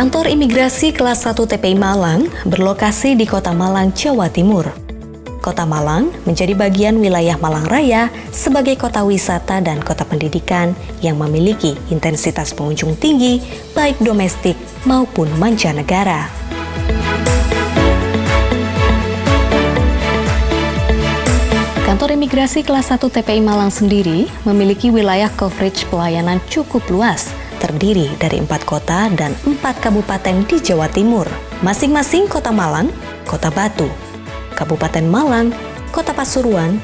Kantor Imigrasi Kelas 1 TPI Malang berlokasi di Kota Malang, Jawa Timur. Kota Malang menjadi bagian wilayah Malang Raya sebagai kota wisata dan kota pendidikan yang memiliki intensitas pengunjung tinggi baik domestik maupun mancanegara. Kantor Imigrasi Kelas 1 TPI Malang sendiri memiliki wilayah coverage pelayanan cukup luas, terdiri dari 4 kota dan 4 kabupaten di Jawa Timur, masing-masing Kota Malang, Kota Batu, Kabupaten Malang, Kota Pasuruan,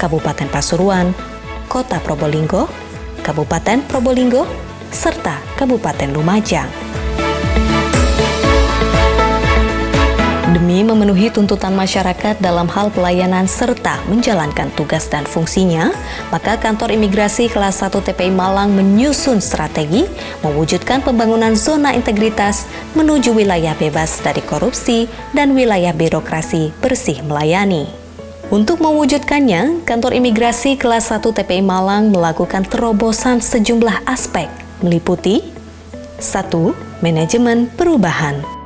Kabupaten Pasuruan, Kota Probolinggo, Kabupaten Probolinggo, serta Kabupaten Lumajang. Demi memenuhi tuntutan masyarakat dalam hal pelayanan serta menjalankan tugas dan fungsinya, maka Kantor Imigrasi Kelas 1 TPI Malang menyusun strategi mewujudkan pembangunan zona integritas menuju wilayah bebas dari korupsi dan wilayah birokrasi bersih melayani. Untuk mewujudkannya, Kantor Imigrasi Kelas 1 TPI Malang melakukan terobosan sejumlah aspek, meliputi 1. Manajemen perubahan.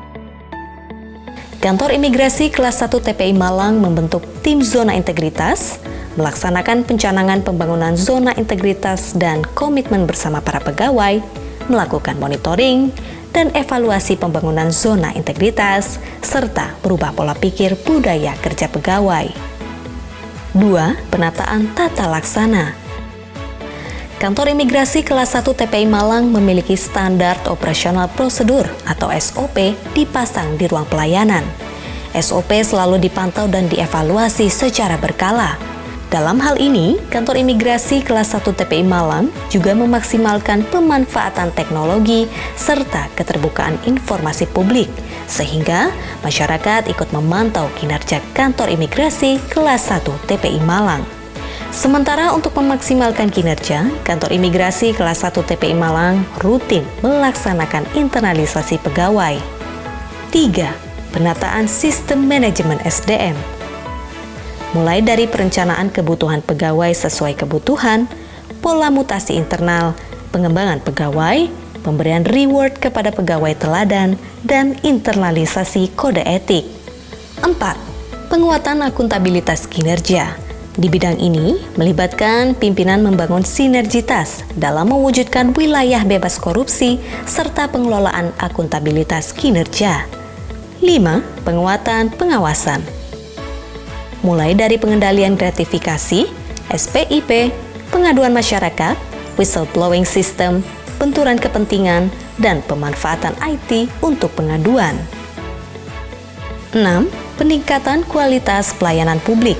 Kantor Imigrasi Kelas 1 TPI Malang membentuk tim zona integritas, melaksanakan pencanangan pembangunan zona integritas dan komitmen bersama para pegawai, melakukan monitoring dan evaluasi pembangunan zona integritas, serta merubah pola pikir budaya kerja pegawai. 2. Penataan tata laksana. Kantor Imigrasi Kelas 1 TPI Malang memiliki standar operasional prosedur atau SOP dipasang di ruang pelayanan. SOP selalu dipantau dan dievaluasi secara berkala. Dalam hal ini, Kantor Imigrasi Kelas 1 TPI Malang juga memaksimalkan pemanfaatan teknologi serta keterbukaan informasi publik, sehingga masyarakat ikut memantau kinerja Kantor Imigrasi Kelas 1 TPI Malang. Sementara untuk memaksimalkan kinerja, Kantor Imigrasi Kelas 1 TPI Malang rutin melaksanakan internalisasi pegawai. 3. Penataan sistem manajemen SDM. Mulai dari perencanaan kebutuhan pegawai sesuai kebutuhan, pola mutasi internal, pengembangan pegawai, pemberian reward kepada pegawai teladan, dan internalisasi kode etik. 4. Penguatan akuntabilitas kinerja. Di bidang ini, melibatkan pimpinan membangun sinergitas dalam mewujudkan wilayah bebas korupsi serta pengelolaan akuntabilitas kinerja. 5. Penguatan pengawasan. Mulai dari pengendalian gratifikasi, SPIP, pengaduan masyarakat, whistleblowing system, benturan kepentingan, dan pemanfaatan IT untuk pengaduan. 6. Peningkatan kualitas pelayanan publik.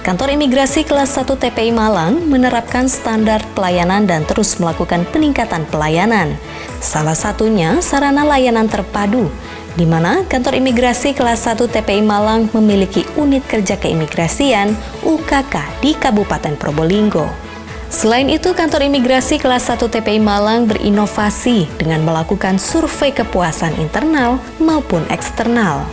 Kantor Imigrasi Kelas 1 TPI Malang menerapkan standar pelayanan dan terus melakukan peningkatan pelayanan. Salah satunya sarana layanan terpadu, di mana Kantor Imigrasi Kelas 1 TPI Malang memiliki unit kerja keimigrasian UKK di Kabupaten Probolinggo. Selain itu, Kantor Imigrasi Kelas 1 TPI Malang berinovasi dengan melakukan survei kepuasan internal maupun eksternal.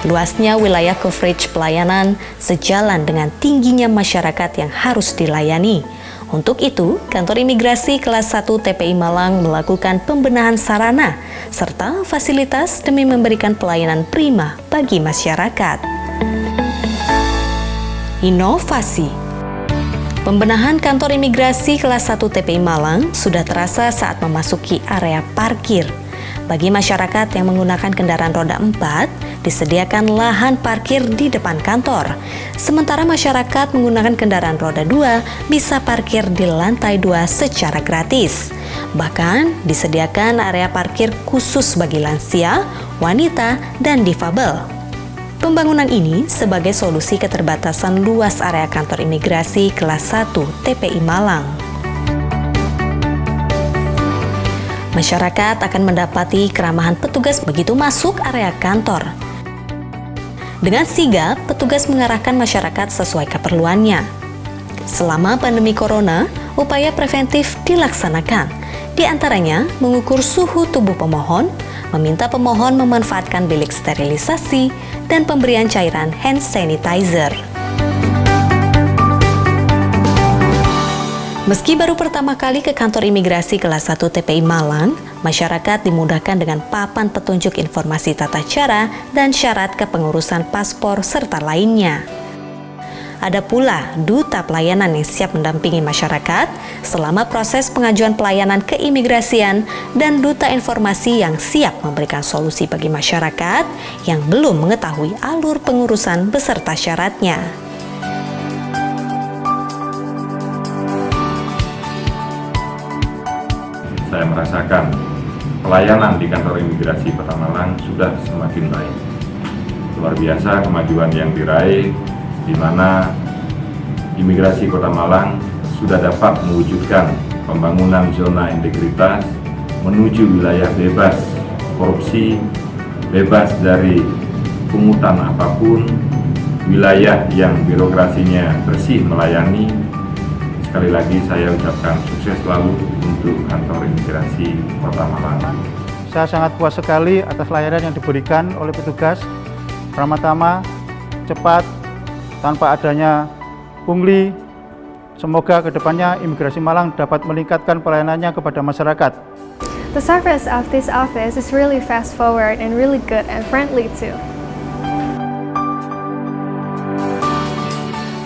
Luasnya wilayah coverage pelayanan sejalan dengan tingginya masyarakat yang harus dilayani. Untuk itu, Kantor Imigrasi Kelas 1 TPI Malang melakukan pembenahan sarana serta fasilitas demi memberikan pelayanan prima bagi masyarakat. Inovasi. Pembenahan Kantor Imigrasi Kelas 1 TPI Malang sudah terasa saat memasuki area parkir. Bagi masyarakat yang menggunakan kendaraan roda 4, disediakan lahan parkir di depan kantor. Sementara masyarakat menggunakan kendaraan roda 2 bisa parkir di lantai 2 secara gratis. Bahkan disediakan area parkir khusus bagi lansia, wanita, dan difabel. Pembangunan ini sebagai solusi keterbatasan luas area kantor imigrasi kelas 1 TPI Malang. Masyarakat akan mendapati keramahan petugas begitu masuk area kantor. Dengan sigap, petugas mengarahkan masyarakat sesuai keperluannya. Selama pandemi corona, upaya preventif dilaksanakan. Di antaranya, mengukur suhu tubuh pemohon, meminta pemohon memanfaatkan bilik sterilisasi, dan pemberian cairan hand sanitizer. Meski baru pertama kali ke kantor imigrasi kelas 1 TPI Malang, masyarakat dimudahkan dengan papan petunjuk informasi tata cara dan syarat kepengurusan paspor serta lainnya. Ada pula duta pelayanan yang siap mendampingi masyarakat selama proses pengajuan pelayanan keimigrasian dan duta informasi yang siap memberikan solusi bagi masyarakat yang belum mengetahui alur pengurusan beserta syaratnya. Saya merasakan pelayanan di kantor imigrasi Kota Malang sudah semakin baik. Luar biasa kemajuan yang diraih, di mana imigrasi Kota Malang sudah dapat mewujudkan pembangunan zona integritas menuju wilayah bebas korupsi, bebas dari pungutan apapun, wilayah yang birokrasinya bersih melayani. Sekali lagi saya ucapkan sukses selalu untuk kantor imigrasi Kota Malang. Saya sangat puas sekali atas layanan yang diberikan oleh petugas. Pertama-tama, cepat, tanpa adanya pungli. Semoga kedepannya imigrasi Malang dapat meningkatkan pelayanannya kepada masyarakat. The service of this office is really fast forward and really good and friendly too.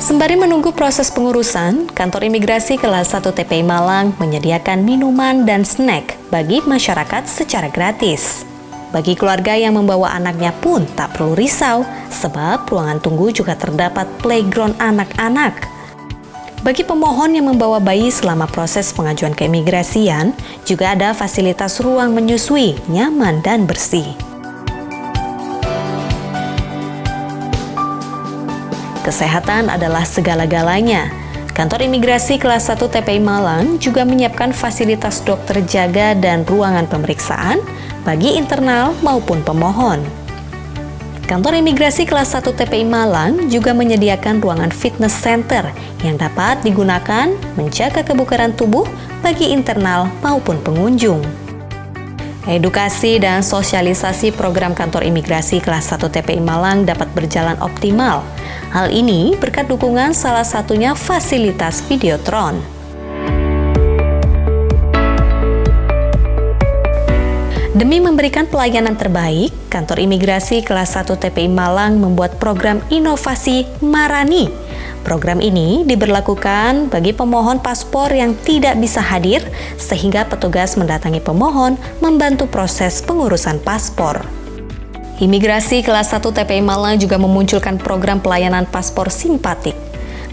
Sembari menunggu proses pengurusan, kantor imigrasi kelas 1 TPI Malang menyediakan minuman dan snack bagi masyarakat secara gratis. Bagi keluarga yang membawa anaknya pun tak perlu risau, sebab ruangan tunggu juga terdapat playground anak-anak. Bagi pemohon yang membawa bayi selama proses pengajuan keimigrasian, juga ada fasilitas ruang menyusui, nyaman dan bersih. Kesehatan adalah segala-galanya. Kantor imigrasi kelas 1 TPI Malang juga menyiapkan fasilitas dokter jaga dan ruangan pemeriksaan bagi internal maupun pemohon. Kantor imigrasi kelas 1 TPI Malang juga menyediakan ruangan fitness center yang dapat digunakan menjaga kebugaran tubuh bagi internal maupun pengunjung. Edukasi dan sosialisasi program kantor imigrasi kelas 1 TPI Malang dapat berjalan optimal. Hal ini berkat dukungan salah satunya fasilitas Videotron. Demi memberikan pelayanan terbaik, kantor imigrasi kelas 1 TPI Malang membuat program inovasi Marani. Program ini diberlakukan bagi pemohon paspor yang tidak bisa hadir, sehingga petugas mendatangi pemohon membantu proses pengurusan paspor. Imigrasi kelas 1 TPI Malang juga memunculkan program pelayanan paspor simpatik.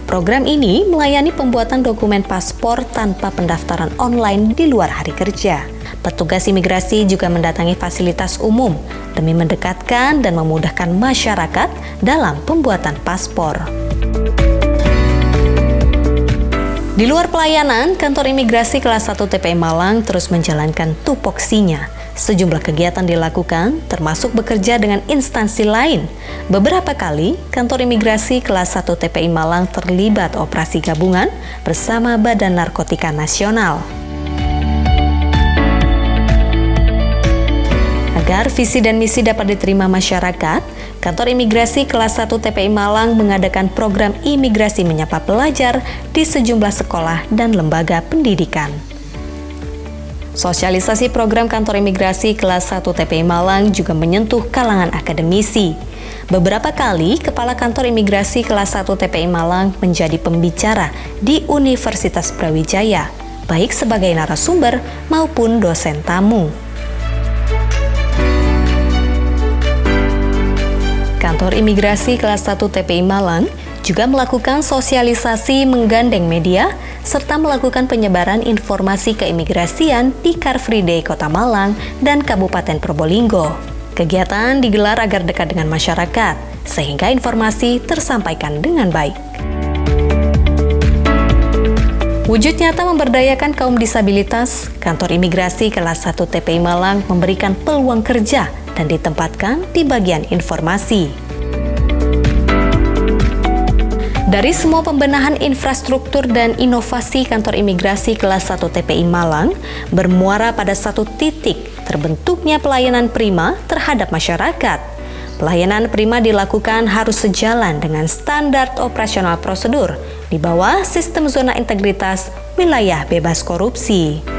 Program ini melayani pembuatan dokumen paspor tanpa pendaftaran online di luar hari kerja. Petugas imigrasi juga mendatangi fasilitas umum demi mendekatkan dan memudahkan masyarakat dalam pembuatan paspor. Di luar pelayanan, kantor imigrasi kelas 1 TPI Malang terus menjalankan tupoksinya. Sejumlah kegiatan dilakukan, termasuk bekerja dengan instansi lain. Beberapa kali, kantor imigrasi kelas 1 TPI Malang terlibat operasi gabungan bersama Badan Narkotika Nasional. Agar visi dan misi dapat diterima masyarakat, kantor imigrasi kelas 1 TPI Malang mengadakan program imigrasi menyapa pelajar di sejumlah sekolah dan lembaga pendidikan. Sosialisasi program kantor imigrasi kelas 1 TPI Malang juga menyentuh kalangan akademisi. Beberapa kali, Kepala Kantor Imigrasi kelas 1 TPI Malang menjadi pembicara di Universitas Brawijaya, baik sebagai narasumber maupun dosen tamu. Kantor Imigrasi kelas 1 TPI Malang juga melakukan sosialisasi menggandeng media serta melakukan penyebaran informasi keimigrasian di Car Free Day Kota Malang dan Kabupaten Probolinggo. Kegiatan digelar agar dekat dengan masyarakat, sehingga informasi tersampaikan dengan baik. Wujud nyata memberdayakan kaum disabilitas, kantor imigrasi kelas 1 TPI Malang memberikan peluang kerja dan ditempatkan di bagian informasi. Dari semua pembenahan infrastruktur dan inovasi kantor imigrasi kelas 1 TPI Malang bermuara pada satu titik, terbentuknya pelayanan prima terhadap masyarakat. Pelayanan prima dilakukan harus sejalan dengan standar operasional prosedur di bawah sistem zona integritas wilayah bebas korupsi.